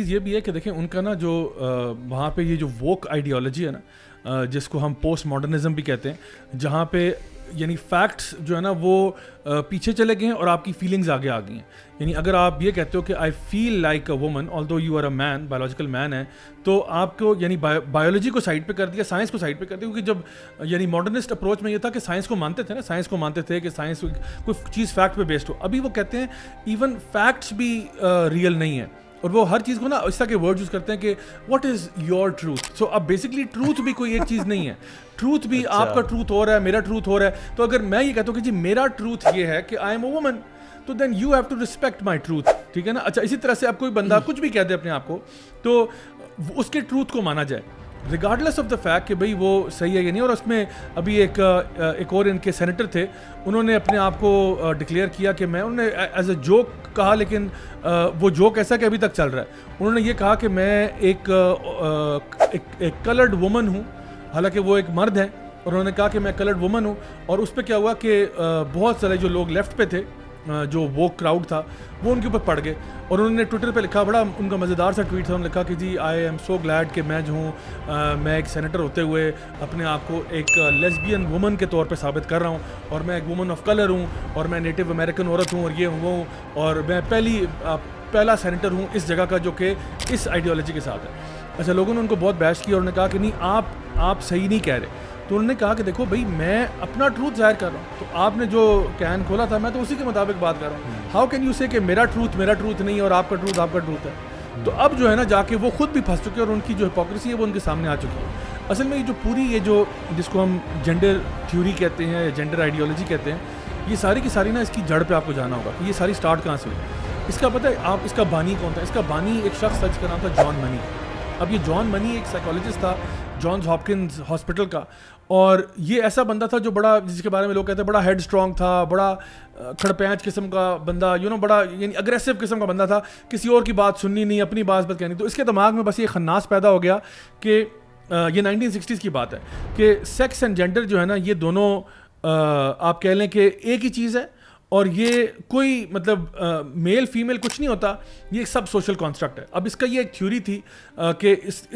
چیز یہ بھی ہے کہ دیکھیں ان کا نا جو وہاں پہ یہ جو ووک آئیڈیالوجی ہے نا, جس کو ہم پوسٹ ماڈرنزم بھی کہتے ہیں, جہاں پہ یعنی فیکٹس جو ہے نا وہ پیچھے چلے گئے ہیں اور آپ کی فیلنگز آگے آ گئی ہیں. یعنی اگر آپ یہ کہتے ہو کہ I feel like a woman although you are a man, biological man ہے, تو آپ کو یعنی بایولوجی کو سائڈ پہ کر دیا, سائنس کو سائڈ پہ کر دیا. کیونکہ جب یعنی ماڈرنسٹ اپروچ میں یہ تھا کہ سائنس کو مانتے تھے نا, سائنس کو مانتے تھے کہ سائنس کوئی چیز فیکٹ پہ بیسڈ ہو. ابھی وہ کہتے ہیں ایون فیکٹس بھی ریئل نہیں ہے, اور وہ ہر چیز کو نا اس طرح کے ورڈ یوز کرتے ہیں کہ واٹ از یور ٹروتھ. سو اب بیسکلی ٹروتھ بھی کوئی ایک چیز نہیں ہے, ٹروتھ بھی آپ کا ٹروتھ ہو رہا ہے, میرا ٹروتھ ہو رہا ہے. تو اگر میں یہ کہتا ہوں کہ جی میرا ٹروتھ یہ ہے کہ آئی ایم اے وومن, تو then you have to respect my truth, ٹھیک ہے نا. اچھا اسی طرح سے اب کوئی بندہ کچھ بھی کہہ دے اپنے آپ کو, تو اس کے ٹروتھ کو مانا جائے ریگارڈلیس آف دا فیکٹ کہ بھئی وہ صحیح ہے یا نہیں. اور اس میں ابھی ایک اور ان کے سینیٹر تھے, انہوں نے اپنے آپ کو ڈکلیئر کیا کہ میں, انہوں نے ایز اے جوک کہا, لیکن وہ جوک ایسا کہ ابھی تک چل رہا ہے. انہوں نے یہ کہا کہ میں ایک کلرڈ وومن ہوں, حالانکہ وہ ایک مرد ہیں, اور انہوں نے کہا کہ میں کلرڈ وومن ہوں. اور اس پہ کیا ہوا کہ بہت سارے جو لوگ لیفٹ پہ تھے, جو وہ کراؤڈ تھا, وہ ان کے اوپر پڑ گئے. اور انہوں نے ٹویٹر پہ لکھا, بڑا ان کا مزیدار سا ٹویٹ تھا, انہوں نے لکھا کہ جی آئی ایم سو گلیڈ کہ میں جو ہوں, میں ایک سینیٹر ہوتے ہوئے اپنے آپ کو ایک لیسبین وومن کے طور پہ ثابت کر رہا ہوں, اور میں ایک وومن آف کلر ہوں, اور میں نیٹو امریکن عورت ہوں, اور یہ ہوں وہ ہوں, اور میں پہلا سینیٹر ہوں اس جگہ کا جو کہ اس آئیڈیالوجی کے ساتھ ہے. اچھا, لوگوں نے ان کو بہت بحث کی, اور انہوں نے کہا کہ نہیں آپ صحیح نہیں کہہ رہے. تو انہوں نے کہا کہ دیکھو بھائی میں اپنا ٹروتھ ظاہر کر رہا ہوں, تو آپ نے جو کین کھولا تھا میں تو اسی کے مطابق بات کر رہا ہوں. ہاؤ کین یو سے کہ میرا ٹروتھ نہیں اور آپ کا ٹروتھ ہے. تو اب جو ہے نا جا کے وہ خود بھی پھنس چکے, اور ان کی جو ہپوکریسی ہے وہ ان کے سامنے آ چکی ہے. اصل میں یہ جو پوری یہ جو جس کو ہم جینڈر تھیوری کہتے ہیں یا جینڈر آئیڈیالوجی کہتے ہیں, یہ ساری کی ساری نا اس کی جڑ پہ آپ کو جانا ہوگا کہ یہ ساری سٹارٹ کہاں سے ہوئی. اس کا پتہ ہے آپ اس کا بانی کون تھا؟ اس کا بانی ایک شخص تھا جس کا نام تھا جان منی. اب یہ جان منی ایک سائیکالوجسٹ تھا جانز ہاپکنز ہاسپٹل کا, اور یہ ایسا بندہ تھا جو بڑا, جس کے بارے میں لوگ کہتے ہیں بڑا ہیڈ اسٹرانگ تھا, بڑا کھڑپینچ قسم کا بندہ, بڑا یعنی اگریسو قسم کا بندہ تھا, کسی اور کی بات سننی نہیں, اپنی بات کہنی. تو اس کے دماغ میں بس یہ خناس پیدا ہو گیا کہ یہ 1960s کی بات ہے کہ سیکس اینڈ جینڈر جو ہے نا یہ دونوں آپ کہہ لیں کہ ایک ہی چیز ہے, اور یہ کوئی مطلب میل فیمیل کچھ نہیں ہوتا, یہ سب سوشل کانسٹرکٹ ہے. اب اس کا یہ ایک تھیوری تھی کہ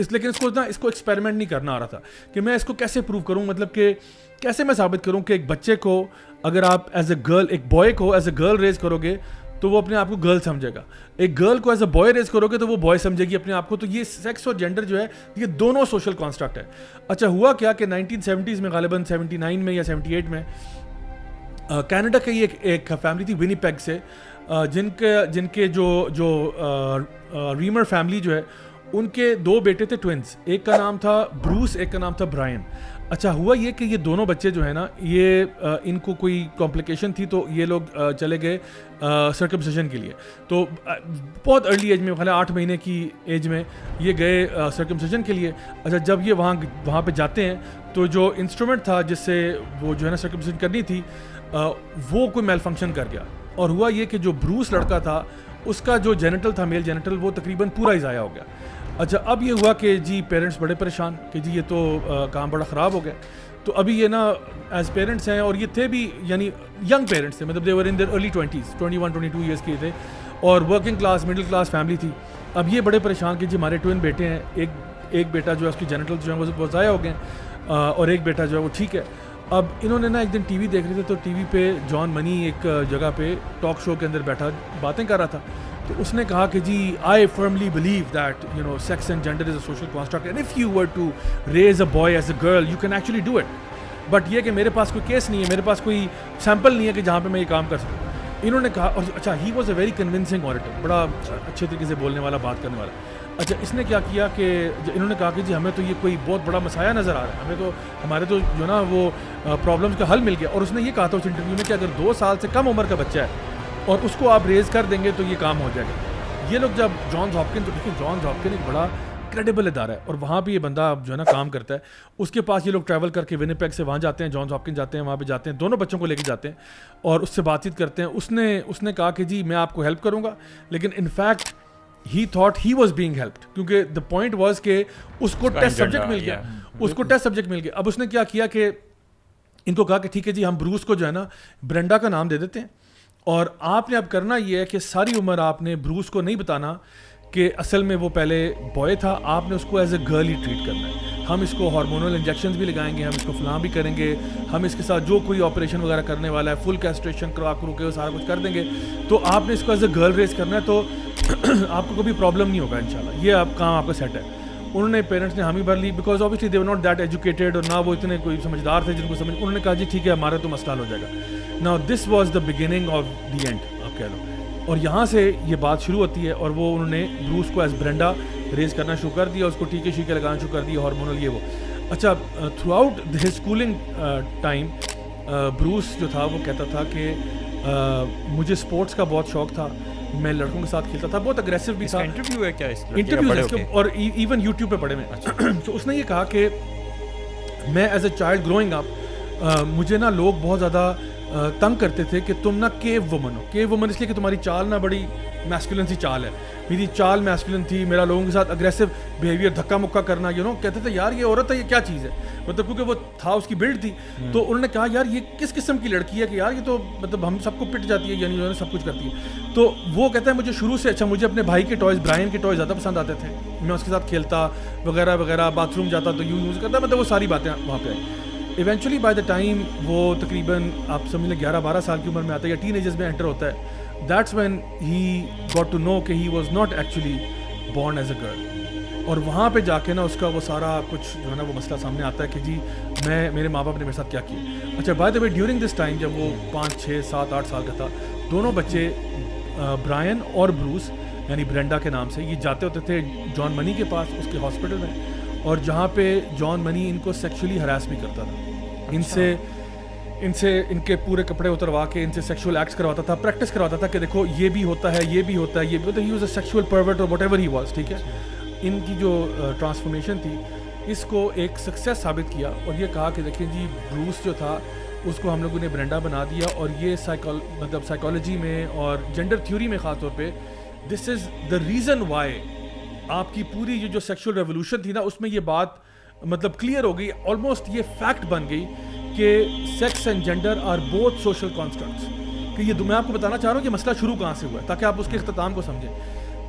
لیکن اس کو ایکسپیریمنٹ نہیں کرنا آ رہا تھا کہ میں اس کو کیسے پروو کروں, مطلب کہ کیسے میں ثابت کروں کہ ایک بچے کو اگر آپ ایز اے گرل, ایک بوائے کو ایز اے گرل ریز کرو گے تو وہ اپنے آپ کو گرل سمجھے گا, ایک گرل کو ایز اے بوائے ریز کرو گے تو وہ بوائے سمجھے گی اپنے آپ کو. تو یہ سیکس اور جینڈر جو ہے یہ دونوں سوشل کانسٹرکٹ ہے. اچھا ہوا کیا کہ 1970s میں غالباً 79 میں یا 78 میں کینیڈا کی ایک فیملی تھی ونی پیگ سے, جن کے جو ریمر فیملی جو ہے ان کے 2 بیٹے تھے ٹوینز, ایک کا نام تھا بروس, ایک کا نام تھا برائن. اچھا ہوا یہ کہ یہ دونوں بچے جو ہے نا یہ ان کو کوئی کمپلیکیشن تھی, تو یہ لوگ چلے گئے سرکمسیشن کے لیے. تو بہت ارلی ایج میں, خالی 8 مہینے کی ایج میں یہ گئے سرکمسیشن کے لیے. اچھا جب یہ وہاں پہ جاتے ہیں تو جو انسٹرومنٹ تھا جس سے وہ جو ہے نا سرکمسیشن کرنی تھی وہ کوئی میل فنکشن کر گیا, اور ہوا یہ کہ جو بروس لڑکا تھا اس کا جو جینیٹل تھا, میل جینیٹل, وہ تقریباً پورا ہی ضائع ہو گیا. اچھا اب یہ ہوا کہ جی پیرنٹس بڑے پریشان کہ جی یہ تو کام بڑا خراب ہو گیا. تو ابھی یہ نا ایز پیرنٹس ہیں, اور یہ تھے بھی یعنی ینگ پیرنٹس تھے, مطلب they were in their early 20s, 21-22 years کے تھے, اور working class middle class family تھی. اب یہ بڑے پریشان کہ جی ہمارے ٹوین بیٹے ہیں, ایک بیٹا جو ہے اس کی جینیٹل جو ہیں وہ ضائع ہو گئے, اور ایک بیٹا جو ہے وہ ٹھیک ہے. اب انہوں نے نا ایک دن ٹی وی دیکھ رہے تھے, تو ٹی وی پہ جان منی ایک جگہ پہ ٹاک شو کے اندر بیٹھا باتیں کر رہا تھا. تو اس نے کہا کہ جی I firmly believe that sex and gender is a social construct, and if you were to raise a boy as a girl you can actually do it, but یہ کہ میرے پاس کوئی کیس نہیں ہے, میرے پاس کوئی سیمپل نہیں ہے کہ جہاں پہ میں یہ کام کر سکوں. انہوں نے کہا, اور اچھا he was a very convincing orator, بڑا اچھے طریقے سے بولنے والا, بات کرنے والا. اچھا اس نے کیا کیا کہ انہوں نے کہا کہ جی ہمیں تو یہ کوئی بہت بڑا مسائل نظر آ رہا ہے, ہمیں تو ہمارے تو جو نا وہ پرابلمس کا حل مل گیا. اور اس نے یہ کہا تھا اس انٹرویو میں کہ اگر 2 سال سے کم عمر کا بچہ ہے اور اس کو آپ ریز کر دیں گے تو یہ کام ہو جائے گا. یہ لوگ جب جانز ہاپکن, تو دیکھیں جانز ہاپکن ایک بڑا کریڈیبل ادارہ ہے, اور وہاں پہ یہ بندہ جو ہے نا کام کرتا ہے, اس کے پاس یہ لوگ ٹریول کر کے ونی پیگ سے وہاں جاتے ہیں, جانز ہاپکن جاتے ہیں, وہاں پہ جاتے ہیں, دونوں بچوں کو لے کے جاتے ہیں اور اس سے بات چیت کرتے ہیں. اس نے کہا کہ جی میں آپ کو ہیلپ کروں گا, لیکن in fact he thought he was being helped, کیونکہ the point was کہ اس کو ٹیسٹ سبجیکٹ مل گیا, اس کو ٹیسٹ سبجیکٹ مل گیا. اب اس نے کیا کیا کہ ان کو کہا کہ ٹھیک ہے جی ہم بروس کو جو ہے نا برینڈا کا نام دے دیتے ہیں, اور آپ نے اب کرنا یہ ہے کہ ساری عمر آپ نے بروس کو نہیں بتانا کہ اصل میں وہ پہلے بوائے تھا, آپ نے اس کو ایز اے گرل ہی ٹریٹ کرنا ہے, ہم اس کو ہارمونل انجیکشنز بھی لگائیں گے, ہم اس کو فلاں بھی کریں گے, ہم اس کے ساتھ جو کوئی آپریشن وغیرہ کرنے والا ہے فل کیسٹریشن کروا کرو کے وہ سارا کچھ کر دیں گے, تو آپ نے اس کو ایز اے گرل ریز کرنا ہے, تو آپ کو کبھی پرابلم نہیں ہوگا انشاءاللہ, یہ آپ کام آپ کا سیٹ ہے. انہوں نے پیرنٹس نے حامی بھر لی, because obviously they were not that educated, اور نہ وہ اتنے کوئی سمجھدار تھے جن کو سمجھ, انہوں نے کہا جی ٹھیک ہے ہمارا تو مسئلہ حل ہو جائے گا. Now this was the beginning of the end آپ کہہ لو, اور یہاں سے یہ بات شروع ہوتی ہے, اور وہ انہوں نے بروس کو ایز برینڈا ریز کرنا شروع کر دیا, اس کو ٹیکے شیکے لگانا شروع کر دیا, ہارمونل یہ وہ. اچھا, through out his schooling time Bruce جو تھا وہ کہتا تھا کہ مجھے اسپورٹس کا بہت شوق تھا, میں لڑکوں کے ساتھ کھیلتا تھا, بہت اگریسو بھی تھا. انٹرویو ہے کیا اس انٹرویو اور ایون یوٹیوب پہ پڑھے میں. تو اس نے یہ کہا کہ میں as a child growing up مجھے نا لوگ بہت زیادہ تنگ کرتے تھے کہ تم نا کیو وومن ہو. کیو وومن اس لیے کہ تمہاری چال نا بڑی میسکولن سی چال ہے, میری چال میسکولن تھی, میرا لوگوں کے ساتھ اگریسو بیہیویئر, دھکا مکا کرنا, کہتے تھے یار یہ عورت ہے, یہ کیا چیز ہے, مطلب کیونکہ وہ تھا اس کی بلڈ تھی. تو انہوں نے کہا یار یہ کس قسم کی لڑکی ہے کہ یار یہ تو مطلب ہم سب کو پٹ جاتی ہے, یعنی سب کچھ کرتی ہے. تو وہ کہتا ہے مجھے شروع سے, اچھا مجھے اپنے بھائی کے ٹوائز, برائن کے ٹوائز زیادہ پسند آتے تھے, میں اس کے ساتھ کھیلتا وغیرہ وغیرہ, باتھ روم جاتا تو یوز کرتا, مطلب وہ ساری باتیں وہاں پہ آئی. ایونچولی بائی دا ٹائم وہ تقریباً آپ سمجھ لیں 11-12 سال کی عمر میں آتا ہے یا ٹین ایجز میں انٹر ہوتا ہے, that's when he got to know کہ he was not actually born as a girl. اور وہاں پہ جا کے نا اس کا وہ سارا کچھ جو ہے نا وہ مسئلہ سامنے آتا ہے کہ جی میرے ماں باپ نے میرے ساتھ کیا کیا. اچھا, by the way during this time جب وہ 5, 6, 7, 8 سال کا تھا, دونوں بچے برائن اور بروس یعنی برینڈا کے نام سے یہ جاتے ہوتے تھے جان منی کے پاس اس کے ہاسپٹل میں, اور جہاں پہ جان منی ان کو سیکشولی ہراس بھی کرتا تھا, ان کے پورے کپڑے اتروا کے ان سے سیکشول ایکٹس کرواتا تھا, پریکٹس کرواتا تھا کہ دیکھو یہ بھی ہوتا ہے, یہ بھی ہوتا ہے, یہ بھی ہوتا ہے. He was a sexual pervert اور واٹ ایور ہی واز, ٹھیک ہے. ان کی جو ٹرانسفارمیشن تھی اس کو ایک سکسیس ثابت کیا, اور یہ کہا کہ دیکھیں جی بروس جو تھا اس کو ہم لوگوں نے برینڈا بنا دیا, اور یہ مطلب سائیکالوجی میں اور جینڈر تھیوری میں خاص طور پہ دس از دا ریزن وائی آپ کی پوری جو سیکشول ریولوشن تھی نا اس میں یہ بات مطلب کلیئر ہو گئی, آلموسٹ یہ فیکٹ بن گئی کہ sex and gender are both social constructs. کہ یہ میں آپ کو بتانا چاہ رہا ہوں کہ مسئلہ شروع کہاں سے ہوا ہے تاکہ آپ اس کے اختتام کو سمجھیں.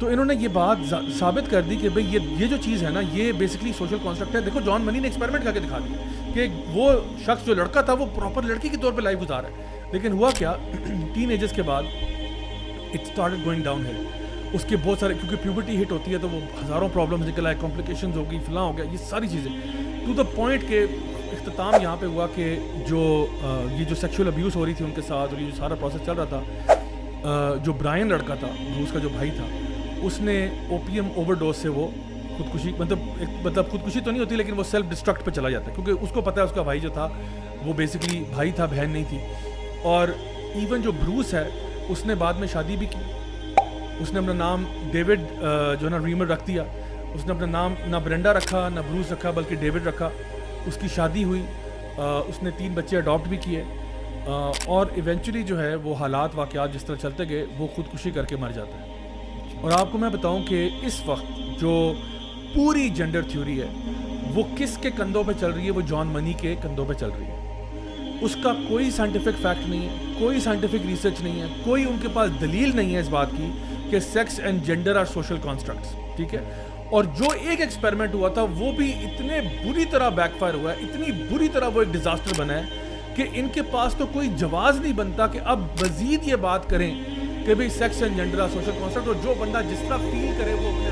تو انہوں نے یہ بات ثابت کر دی کہ بھئی یہ جو چیز ہے نا یہ بیسکلی سوشل کانسٹرکٹ ہے. دیکھو جان منی نے ایکسپیریمنٹ کر کے دکھا دیا کہ وہ شخص جو لڑکا تھا وہ پراپر لڑکی کے طور پہ لائف گزارا ہے, لیکن ہوا کیا ٹین ایجز کے بعد اٹ اسٹارٹڈ گوئنگ ڈاؤن ہل. اس کے بہت سارے, کیونکہ پیوبرٹی ہٹ ہوتی ہے تو وہ ہزاروں پرابلمز نکل آئے, کمپلیکیشنز ہو گئی, فلاں ہو گیا, یہ ساری چیزیں ٹو دا پوائنٹ کہ اختتام یہاں پہ ہوا کہ یہ جو سیکشول ابیوز ہو رہی تھی ان کے ساتھ, اور یہ جو سارا پروسیس چل رہا تھا, جو برائن لڑکا تھا بروس کا جو بھائی تھا, اس نے اوپیم اوور ڈوز سے وہ خودکشی, مطلب خودکشی تو نہیں ہوتی لیکن وہ سیلف ڈسٹرکٹ پہ چلا جاتا ہے, کیونکہ اس کو پتہ ہے اس کا بھائی جو تھا وہ بیسکلی بھائی تھا, بہن نہیں تھی. اور ایون جو بروس ہے اس نے بعد میں شادی بھی کی, اس نے اپنا نام ڈیوڈ جو ہے نا ریمر رکھ دیا. اس نے اپنا نام نہ برینڈا رکھا نہ بروس رکھا بلکہ ڈیوڈ رکھا. اس کی شادی ہوئی, اس نے 3 بچے اڈاپٹ بھی کیے, اور ایونچولی جو ہے وہ حالات واقعات جس طرح چلتے گئے وہ خودکشی کر کے مر جاتا ہے. اور آپ کو میں بتاؤں کہ اس وقت جو پوری جینڈر تھیوری ہے وہ کس کے کندھوں پہ چل رہی ہے, وہ جان منی کے کندھوں پہ چل رہی ہے. اس کا کوئی سائنٹیفک فیکٹ نہیں ہے, کوئی سائنٹیفک ریسرچ نہیں ہے, کوئی ان کے پاس دلیل نہیں ہے اس بات کی کہ sex and gender are social constructs, ٹھیک ہے. اور جو ایک ایکسپیریمنٹ ہوا تھا وہ بھی اتنے بری طرح بیک فائر ہوا ہے, اتنی بری طرح وہ ایک ڈیزاسٹر بنا ہے کہ ان کے پاس تو کوئی جواز نہیں بنتا کہ اب مزید یہ بات کریں کہ بھئی sex and gender are social construct, اور جو بندہ جس طرح فیل کرے وہ اپنے